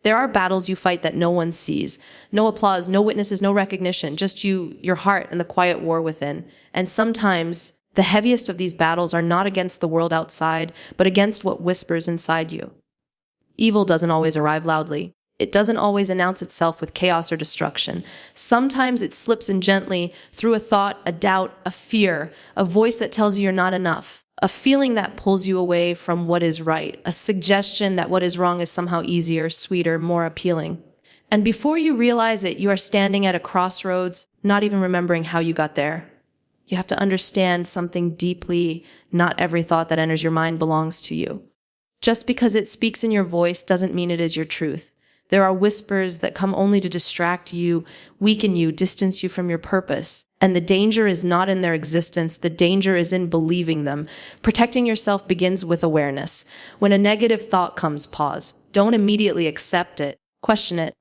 There are battles you fight that no one sees. No applause, no witnesses, no recognition, just you, your heart, and the quiet war within. And sometimes the heaviest of these battles are not against the world outside, but against what whispers inside you. Evil doesn't always arrive loudly. It doesn't always announce itself with chaos or destruction. Sometimes it slips in gently through a thought, a doubt, a fear, a voice that tells you you're not enough, a feeling that pulls you away from what is right, a suggestion that what is wrong is somehow easier, sweeter, more appealing. And before you realize it, you are standing at a crossroads, not even remembering how you got there. You have to understand something deeply. Not every thought that enters your mind belongs to you. Just because it speaks in your voice doesn't mean it is your truth. There are whispers that come only to distract you, weaken you, distance you from your purpose. And the danger is not in their existence. The danger is in believing them. Protecting yourself begins with awareness. When a negative thought comes, pause. Don't immediately accept it. Question it.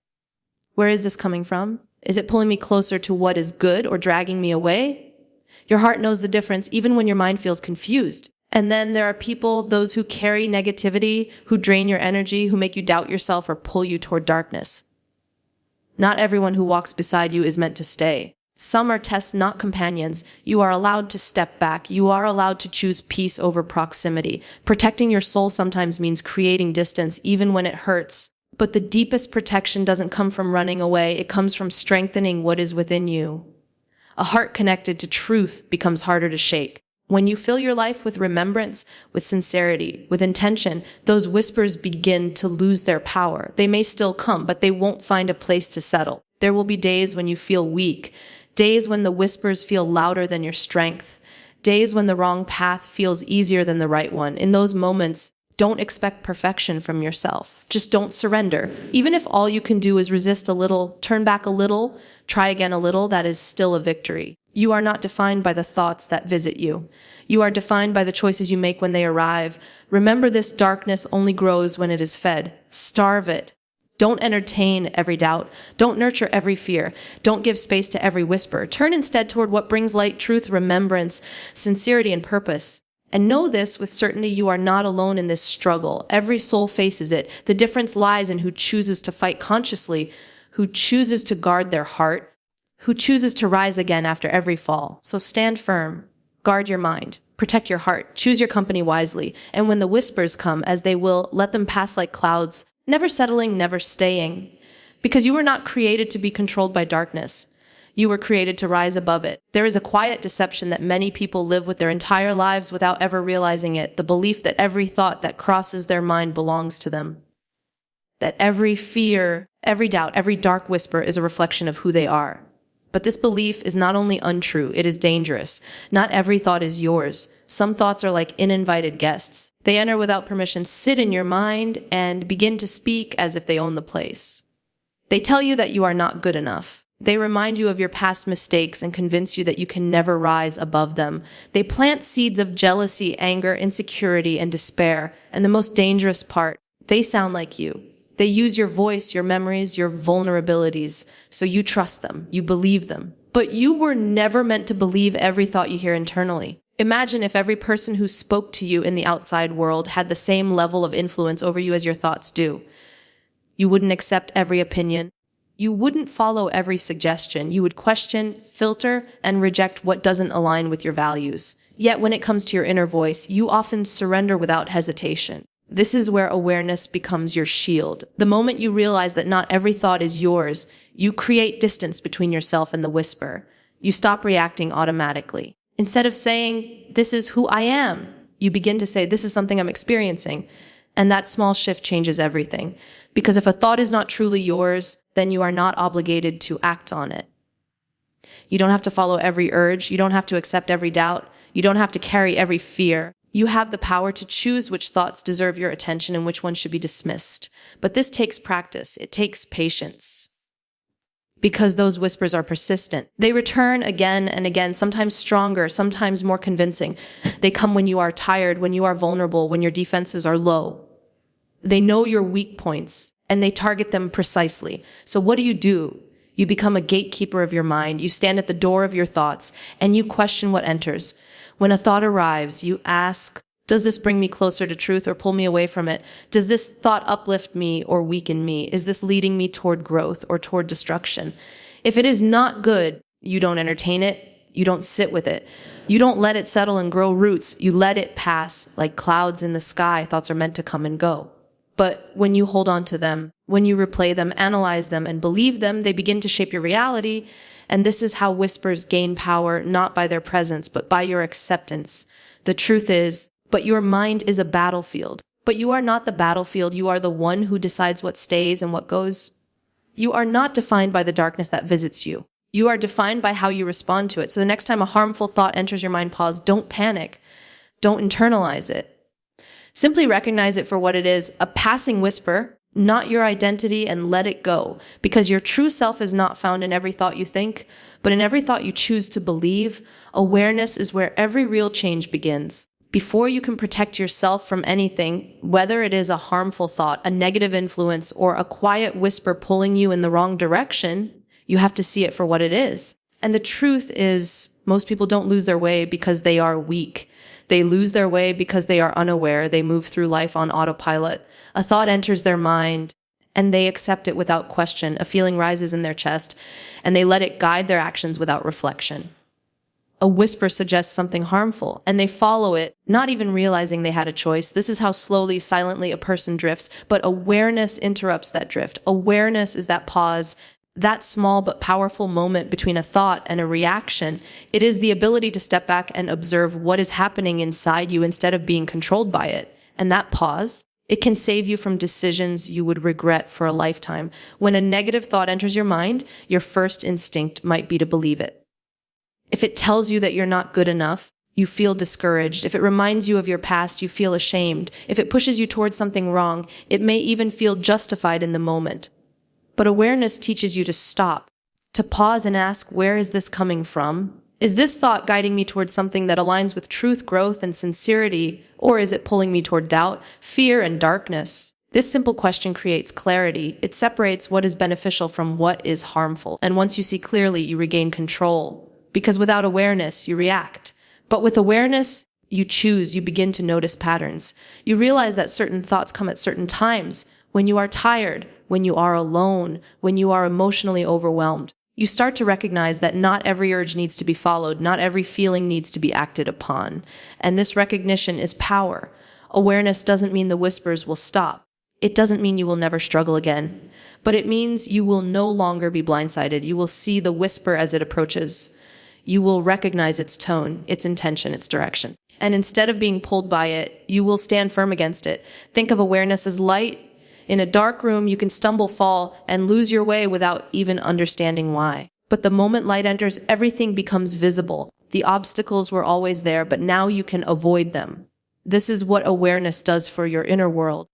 Where is this coming from? Is it pulling me closer to what is good or dragging me away? Your heart knows the difference even when your mind feels confused. And then there are people, those who carry negativity, who drain your energy, who make you doubt yourself or pull you toward darkness. Not everyone who walks beside you is meant to stay. Some are tests, not companions. You are allowed to step back. You are allowed to choose peace over proximity. Protecting your soul sometimes means creating distance, even when it hurts. But the deepest protection doesn't come from running away. It comes from strengthening what is within you. A heart connected to truth becomes harder to shake. When you fill your life with remembrance, with sincerity, with intention, those whispers begin to lose their power. They may still come, but they won't find a place to settle. There will be days when you feel weak, days when the whispers feel louder than your strength, days when the wrong path feels easier than the right one. In those moments, don't expect perfection from yourself. Just don't surrender. Even if all you can do is resist a little, turn back a little, try again a little, that is still a victory. You are not defined by the thoughts that visit you. You are defined by the choices you make when they arrive. Remember, this darkness only grows when it is fed. Starve it. Don't entertain every doubt. Don't nurture every fear. Don't give space to every whisper. Turn instead toward what brings light, truth, remembrance, sincerity, and purpose. And know this with certainty, you are not alone in this struggle. Every soul faces it. The difference lies in who chooses to fight consciously, who chooses to guard their heart, who chooses to rise again after every fall. So stand firm, guard your mind, protect your heart, choose your company wisely. And when the whispers come, as they will, let them pass like clouds, never settling, never staying. Because you were not created to be controlled by darkness. You were created to rise above it. There is a quiet deception that many people live with their entire lives without ever realizing it, the belief that every thought that crosses their mind belongs to them. That every fear, every doubt, every dark whisper is a reflection of who they are. But this belief is not only untrue, it is dangerous. Not every thought is yours. Some thoughts are like uninvited guests. They enter without permission, sit in your mind, and begin to speak as if they own the place. They tell you that you are not good enough. They remind you of your past mistakes and convince you that you can never rise above them. They plant seeds of jealousy, anger, insecurity, and despair. And the most dangerous part, they sound like you. They use your voice, your memories, your vulnerabilities, so you trust them, you believe them. But you were never meant to believe every thought you hear internally. Imagine if every person who spoke to you in the outside world had the same level of influence over you as your thoughts do. You wouldn't accept every opinion. You wouldn't follow every suggestion. You would question, filter, and reject what doesn't align with your values. Yet when it comes to your inner voice, you often surrender without hesitation. This is where awareness becomes your shield. The moment you realize that not every thought is yours, you create distance between yourself and the whisper. You stop reacting automatically. Instead of saying, "This is who I am," you begin to say, "This is something I'm experiencing." And that small shift changes everything. Because if a thought is not truly yours, then you are not obligated to act on it. You don't have to follow every urge. You don't have to accept every doubt. You don't have to carry every fear. You have the power to choose which thoughts deserve your attention and which ones should be dismissed. But this takes practice. It takes patience. Because those whispers are persistent. They return again and again, sometimes stronger, sometimes more convincing. They come when you are tired, when you are vulnerable, when your defenses are low. They know your weak points, and they target them precisely. So what do? You become a gatekeeper of your mind. You stand at the door of your thoughts, and you question what enters. When a thought arrives, you ask, Does this bring me closer to truth or pull me away from it? Does this thought uplift me or weaken me? Is this leading me toward growth or toward destruction? If it is not good, you don't entertain it. You don't sit with it. You don't let it settle and grow roots. You let it pass like clouds in the sky. Thoughts are meant to come and go. But when you hold on to them, when you replay them, analyze them, and believe them, they begin to shape your reality. And this is how whispers gain power, not by their presence, but by your acceptance. The truth is, but your mind is a battlefield. But you are not the battlefield. You are the one who decides what stays and what goes. You are not defined by the darkness that visits you. You are defined by how you respond to it. So the next time a harmful thought enters your mind, pause. Don't panic. Don't internalize it. Simply recognize it for what it is, a passing whisper, not your identity, and let it go. Because your true self is not found in every thought you think, but in every thought you choose to believe. Awareness is where every real change begins. Before you can protect yourself from anything, whether it is a harmful thought, a negative influence, or a quiet whisper pulling you in the wrong direction, you have to see it for what it is. And the truth is, most people don't lose their way because they are weak. They lose their way because they are unaware. They move through life on autopilot. A thought enters their mind, and they accept it without question. A feeling rises in their chest, and they let it guide their actions without reflection. A whisper suggests something harmful, and they follow it, not even realizing they had a choice. This is how slowly, silently a person drifts, but awareness interrupts that drift. Awareness is that pause, that small but powerful moment between a thought and a reaction. It is the ability to step back and observe what is happening inside you instead of being controlled by it. And that pause, it can save you from decisions you would regret for a lifetime. When a negative thought enters your mind, your first instinct might be to believe it. If it tells you that you're not good enough, you feel discouraged. If it reminds you of your past, you feel ashamed. If it pushes you towards something wrong, it may even feel justified in the moment. But awareness teaches you to stop, to pause and ask, where is this coming from? Is this thought guiding me towards something that aligns with truth, growth, and sincerity? Or is it pulling me toward doubt, fear, and darkness? This simple question creates clarity. It separates what is beneficial from what is harmful. And once you see clearly, you regain control. Because without awareness, you react. But with awareness, you choose, you begin to notice patterns. You realize that certain thoughts come at certain times, when you are tired, when you are alone, when you are emotionally overwhelmed. You start to recognize that not every urge needs to be followed, not every feeling needs to be acted upon. And this recognition is power. Awareness doesn't mean the whispers will stop. It doesn't mean you will never struggle again. But it means you will no longer be blindsided. You will see the whisper as it approaches. You will recognize its tone, its intention, its direction. And instead of being pulled by it, you will stand firm against it. Think of awareness as light. In a dark room, you can stumble, fall, and lose your way without even understanding why. But the moment light enters, everything becomes visible. The obstacles were always there, but now you can avoid them. This is what awareness does for your inner world.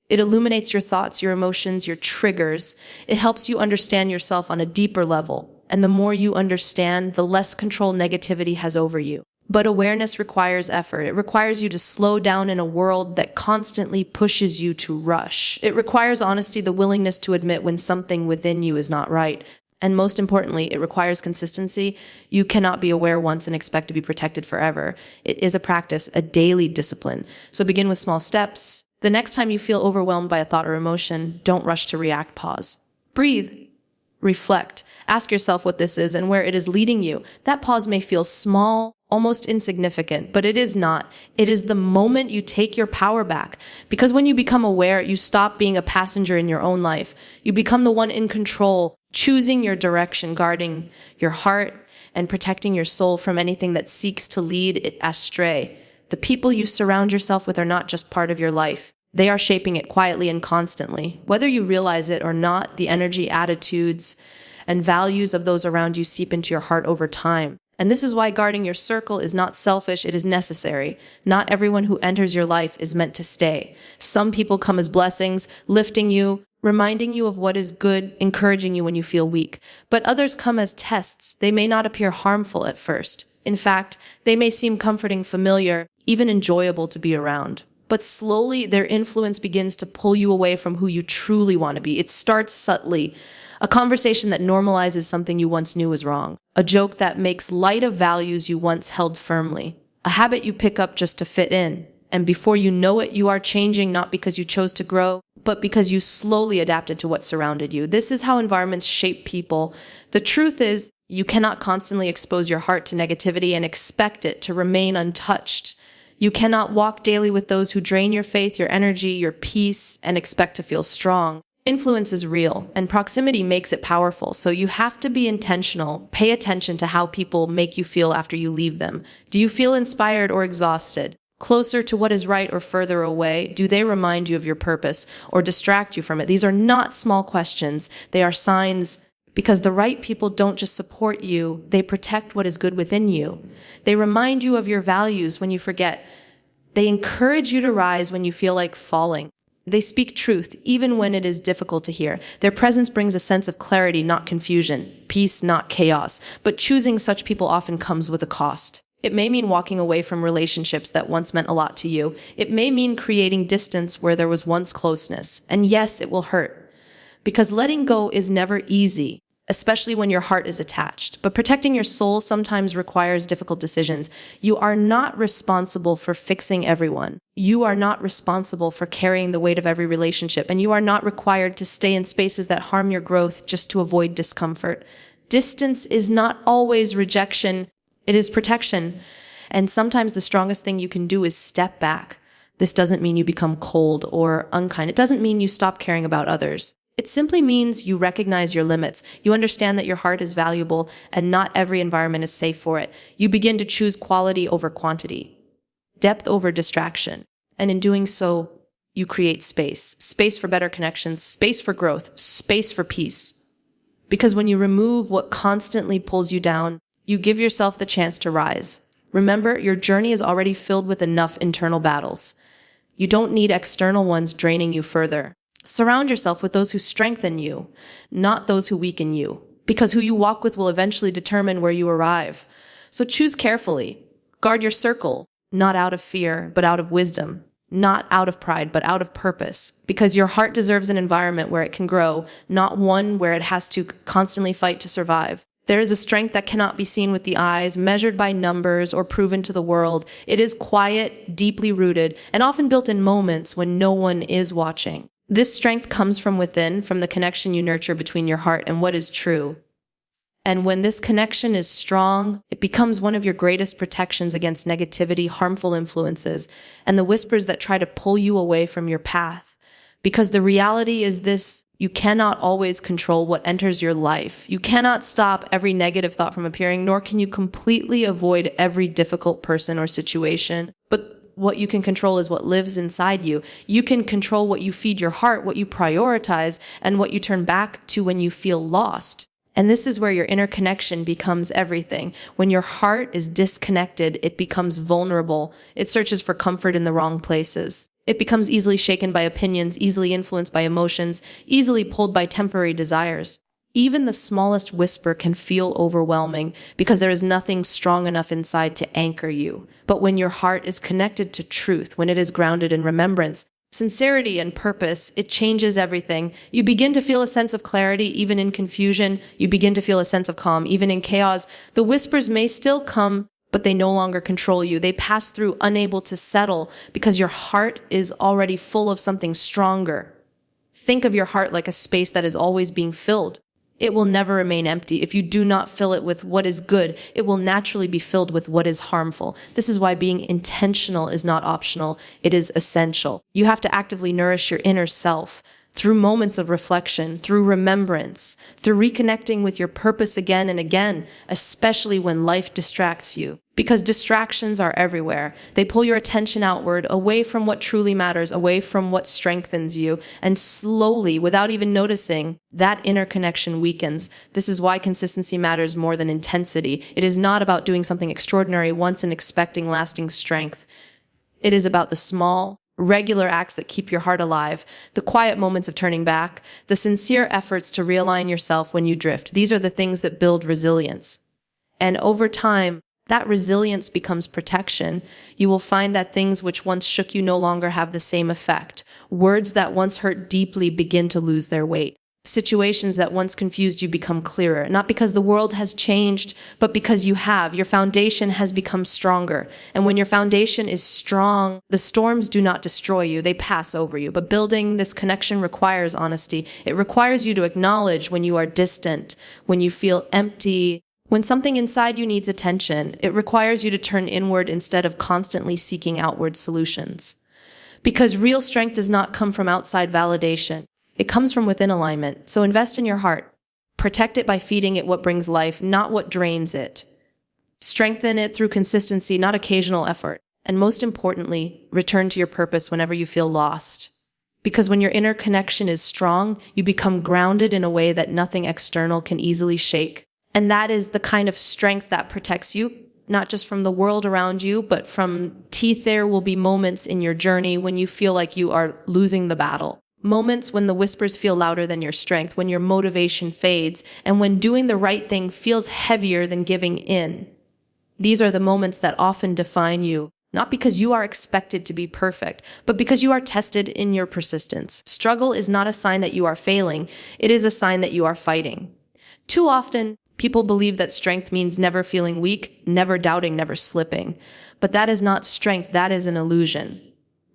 It illuminates your thoughts, your emotions, your triggers. It helps you understand yourself on a deeper level. And the more you understand, the less control negativity has over you. But awareness requires effort. It requires you to slow down in a world that constantly pushes you to rush. It requires honesty, the willingness to admit when something within you is not right. And most importantly, it requires consistency. You cannot be aware once and expect to be protected forever. It is a practice, a daily discipline. So begin with small steps. The next time you feel overwhelmed by a thought or emotion, don't rush to react. Pause. Breathe. Reflect. Ask yourself what this is and where it is leading you. That pause may feel small, almost insignificant, but it is not. It is the moment you take your power back. Because when you become aware, you stop being a passenger in your own life. You become the one in control, choosing your direction, guarding your heart, and protecting your soul from anything that seeks to lead it astray. The people you surround yourself with are not just part of your life. They are shaping it quietly and constantly. Whether you realize it or not, the energy, attitudes, and values of those around you seep into your heart over time. And this is why guarding your circle is not selfish, it is necessary. Not everyone who enters your life is meant to stay. Some people come as blessings, lifting you, reminding you of what is good, encouraging you when you feel weak. But others come as tests. They may not appear harmful at first. In fact, they may seem comforting, familiar, even enjoyable to be around. But slowly, their influence begins to pull you away from who you truly want to be. It starts subtly. A conversation that normalizes something you once knew was wrong. A joke that makes light of values you once held firmly. A habit you pick up just to fit in. And before you know it, you are changing not because you chose to grow, but because you slowly adapted to what surrounded you. This is how environments shape people. The truth is, you cannot constantly expose your heart to negativity and expect it to remain untouched. You cannot walk daily with those who drain your faith, your energy, your peace, and expect to feel strong. Influence is real, and proximity makes it powerful, so you have to be intentional. Pay attention to how people make you feel after you leave them. Do you feel inspired or exhausted? Closer to what is right or further away? Do they remind you of your purpose or distract you from it? These are not small questions. They are signs, because the right people don't just support you, they protect what is good within you. They remind you of your values when you forget. They encourage you to rise when you feel like falling. They speak truth, even when it is difficult to hear. Their presence brings a sense of clarity, not confusion, peace, not chaos. But choosing such people often comes with a cost. It may mean walking away from relationships that once meant a lot to you. It may mean creating distance where there was once closeness. And yes, it will hurt. Because letting go is never easy, especially when your heart is attached. But protecting your soul sometimes requires difficult decisions. You are not responsible for fixing everyone. You are not responsible for carrying the weight of every relationship, and you are not required to stay in spaces that harm your growth just to avoid discomfort. Distance is not always rejection, it is protection. And sometimes the strongest thing you can do is step back. This doesn't mean you become cold or unkind. It doesn't mean you stop caring about others. It simply means you recognize your limits. You understand that your heart is valuable and not every environment is safe for it. You begin to choose quality over quantity, depth over distraction. And in doing so, you create space. Space for better connections, space for growth, space for peace. Because when you remove what constantly pulls you down, you give yourself the chance to rise. Remember, your journey is already filled with enough internal battles. You don't need external ones draining you further. Surround yourself with those who strengthen you, not those who weaken you, because who you walk with will eventually determine where you arrive. So choose carefully. Guard your circle, not out of fear, but out of wisdom, not out of pride, but out of purpose, because your heart deserves an environment where it can grow, not one where it has to constantly fight to survive. There is a strength that cannot be seen with the eyes, measured by numbers, or proven to the world. It is quiet, deeply rooted, and often built in moments when no one is watching. This strength comes from within, from the connection you nurture between your heart and what is true. And when this connection is strong, it becomes one of your greatest protections against negativity, harmful influences, and the whispers that try to pull you away from your path. Because the reality is this: you cannot always control what enters your life. You cannot stop every negative thought from appearing, nor can you completely avoid every difficult person or situation. But what you can control is what lives inside you. You can control what you feed your heart, what you prioritize, and what you turn back to when you feel lost. And this is where your inner connection becomes everything. When your heart is disconnected, it becomes vulnerable. It searches for comfort in the wrong places. It becomes easily shaken by opinions, easily influenced by emotions, easily pulled by temporary desires. Even the smallest whisper can feel overwhelming because there is nothing strong enough inside to anchor you. But when your heart is connected to truth, when it is grounded in remembrance, sincerity, and purpose, it changes everything. You begin to feel a sense of clarity even in confusion. You begin to feel a sense of calm even in chaos. The whispers may still come, but they no longer control you. They pass through, unable to settle, because your heart is already full of something stronger. Think of your heart like a space that is always being filled. It will never remain empty. If you do not fill it with what is good, it will naturally be filled with what is harmful. This is why being intentional is not optional. It is essential. You have to actively nourish your inner self through moments of reflection, through remembrance, through reconnecting with your purpose again and again, especially when life distracts you. Because distractions are everywhere. They pull your attention outward, away from what truly matters, away from what strengthens you. And slowly, without even noticing, that inner connection weakens. This is why consistency matters more than intensity. It is not about doing something extraordinary once and expecting lasting strength. It is about the small, regular acts that keep your heart alive, the quiet moments of turning back, the sincere efforts to realign yourself when you drift. These are the things that build resilience. And over time, that resilience becomes protection. You will find that things which once shook you no longer have the same effect. Words that once hurt deeply begin to lose their weight. Situations that once confused you become clearer, not because the world has changed, but because you have. Your foundation has become stronger. And when your foundation is strong, the storms do not destroy you, they pass over you. But building this connection requires honesty. It requires you to acknowledge when you are distant, when you feel empty, when something inside you needs attention. It requires you to turn inward instead of constantly seeking outward solutions. Because real strength does not come from outside validation. It comes from within alignment. So invest in your heart. Protect it by feeding it what brings life, not what drains it. Strengthen it through consistency, not occasional effort. And most importantly, return to your purpose whenever you feel lost. Because when your inner connection is strong, you become grounded in a way that nothing external can easily shake. And that is the kind of strength that protects you, not just from the world around you, but from teeth. There will be moments in your journey when you feel like you are losing the battle. Moments when the whispers feel louder than your strength, when your motivation fades, and when doing the right thing feels heavier than giving in. These are the moments that often define you, not because you are expected to be perfect, but because you are tested in your persistence. Struggle is not a sign that you are failing, it is a sign that you are fighting. Too often, people believe that strength means never feeling weak, never doubting, never slipping. But that is not strength, that is an illusion.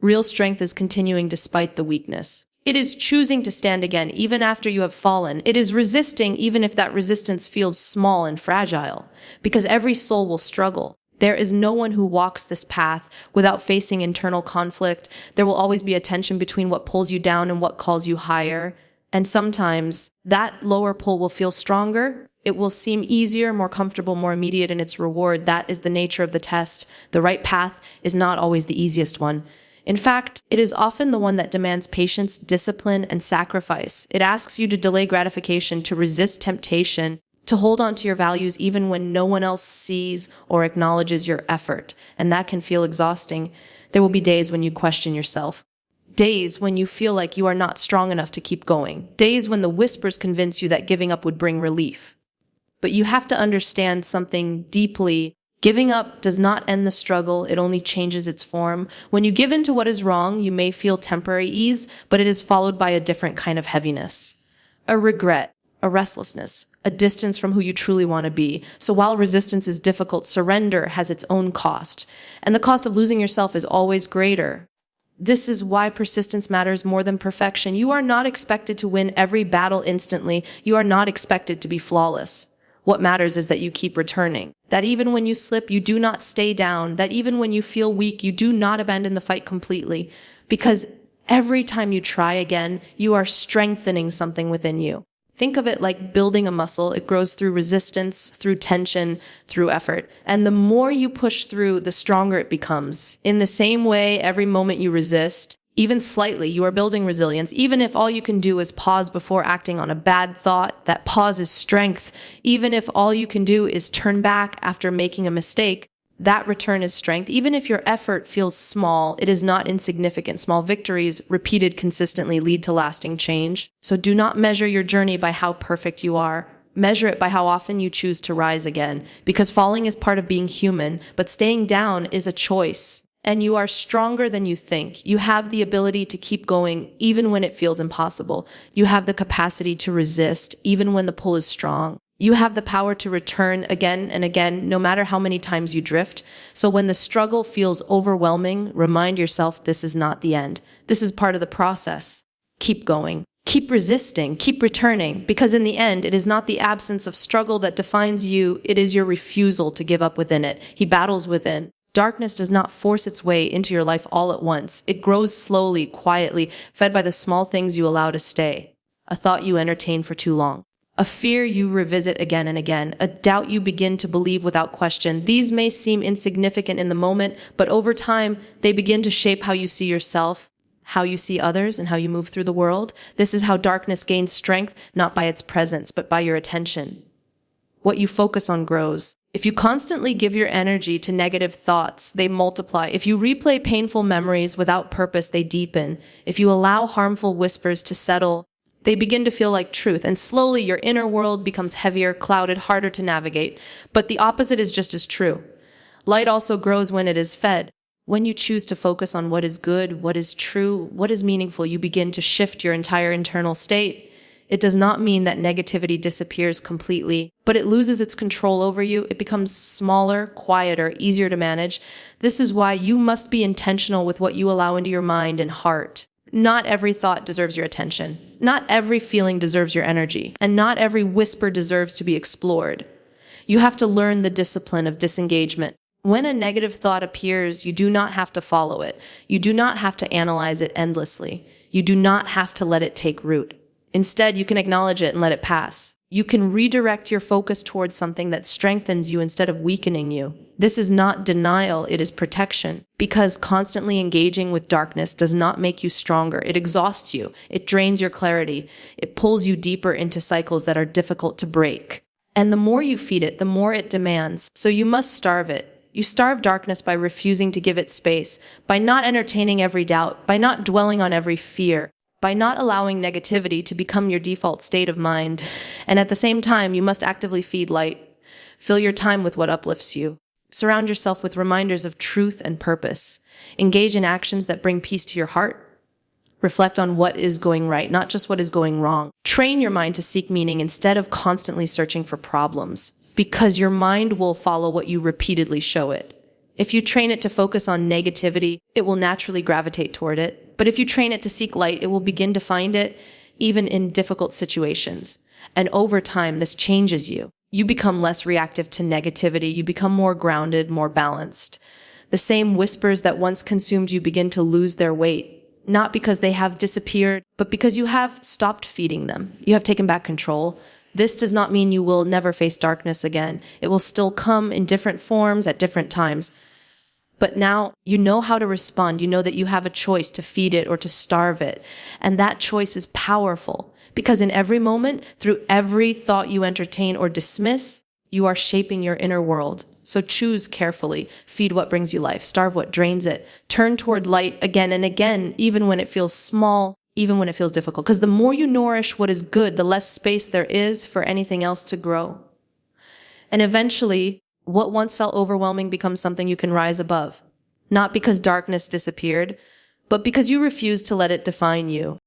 Real strength is continuing despite the weakness. It is choosing to stand again even after you have fallen. It is resisting even if that resistance feels small and fragile, because every soul will struggle. There is no one who walks this path without facing internal conflict. There will always be a tension between what pulls you down and what calls you higher. And sometimes that lower pull will feel stronger. It will seem easier, more comfortable, more immediate in its reward. That is the nature of the test. The right path is not always the easiest one. In fact, it is often the one that demands patience, discipline, and sacrifice. It asks you to delay gratification, to resist temptation, to hold on to your values even when no one else sees or acknowledges your effort. And that can feel exhausting. There will be days when you question yourself. Days when you feel like you are not strong enough to keep going. Days when the whispers convince you that giving up would bring relief. But you have to understand something deeply. Giving up does not end the struggle, it only changes its form. When you give in to what is wrong, you may feel temporary ease, but it is followed by a different kind of heaviness. A regret, a restlessness, a distance from who you truly want to be. So while resistance is difficult, surrender has its own cost. And the cost of losing yourself is always greater. This is why persistence matters more than perfection. You are not expected to win every battle instantly. You are not expected to be flawless. What matters is that you keep returning. That even when you slip, you do not stay down. That even when you feel weak, you do not abandon the fight completely. Because every time you try again, you are strengthening something within you. Think of it like building a muscle. It grows through resistance, through tension, through effort. And the more you push through, the stronger it becomes. In the same way, every moment you resist, even slightly, you are building resilience. Even if all you can do is pause before acting on a bad thought, that pause is strength. Even if all you can do is turn back after making a mistake, that return is strength. Even if your effort feels small, it is not insignificant. Small victories, repeated consistently, lead to lasting change. So do not measure your journey by how perfect you are. Measure it by how often you choose to rise again. Because falling is part of being human, but staying down is a choice. And you are stronger than you think. You have the ability to keep going even when it feels impossible. You have the capacity to resist even when the pull is strong. You have the power to return again and again, no matter how many times you drift. So when the struggle feels overwhelming, remind yourself this is not the end. This is part of the process. Keep going. Keep resisting. Keep returning. Because in the end, it is not the absence of struggle that defines you. It is your refusal to give up within it. He battles within. Darkness does not force its way into your life all at once. It grows slowly, quietly, fed by the small things you allow to stay. A thought you entertain for too long. A fear you revisit again and again. A doubt you begin to believe without question. These may seem insignificant in the moment, but over time, they begin to shape how you see yourself, how you see others, and how you move through the world. This is how darkness gains strength, not by its presence, but by your attention. What you focus on grows. If you constantly give your energy to negative thoughts, they multiply. If you replay painful memories without purpose, they deepen. If you allow harmful whispers to settle, they begin to feel like truth. And slowly your inner world becomes heavier, clouded, harder to navigate. But the opposite is just as true. Light also grows when it is fed. When you choose to focus on what is good, what is true, what is meaningful, you begin to shift your entire internal state. It does not mean that negativity disappears completely, but it loses its control over you. It becomes smaller, quieter, easier to manage. This is why you must be intentional with what you allow into your mind and heart. Not every thought deserves your attention. Not every feeling deserves your energy. And not every whisper deserves to be explored. You have to learn the discipline of disengagement. When a negative thought appears, you do not have to follow it. You do not have to analyze it endlessly. You do not have to let it take root. Instead, you can acknowledge it and let it pass. You can redirect your focus towards something that strengthens you instead of weakening you. This is not denial, it is protection. Because constantly engaging with darkness does not make you stronger. It exhausts you. It drains your clarity. It pulls you deeper into cycles that are difficult to break. And the more you feed it, the more it demands. So you must starve it. You starve darkness by refusing to give it space, by not entertaining every doubt, by not dwelling on every fear, by not allowing negativity to become your default state of mind. And at the same time, you must actively feed light. Fill your time with what uplifts you. Surround yourself with reminders of truth and purpose. Engage in actions that bring peace to your heart. Reflect on what is going right, not just what is going wrong. Train your mind to seek meaning instead of constantly searching for problems, because your mind will follow what you repeatedly show it. If you train it to focus on negativity, it will naturally gravitate toward it. But if you train it to seek light, it will begin to find it, even in difficult situations. And over time, this changes you. You become less reactive to negativity. You become more grounded, more balanced. The same whispers that once consumed you begin to lose their weight, not because they have disappeared, but because you have stopped feeding them. You have taken back control. This does not mean you will never face darkness again. It will still come in different forms at different times. But now you know how to respond. You know that you have a choice to feed it or to starve it. And that choice is powerful because in every moment, through every thought you entertain or dismiss, you are shaping your inner world. So choose carefully. Feed what brings you life. Starve what drains it. Turn toward light again and again, even when it feels small, even when it feels difficult. Because the more you nourish what is good, the less space there is for anything else to grow. And eventually, what once felt overwhelming becomes something you can rise above. Not because darkness disappeared, but because you refuse to let it define you.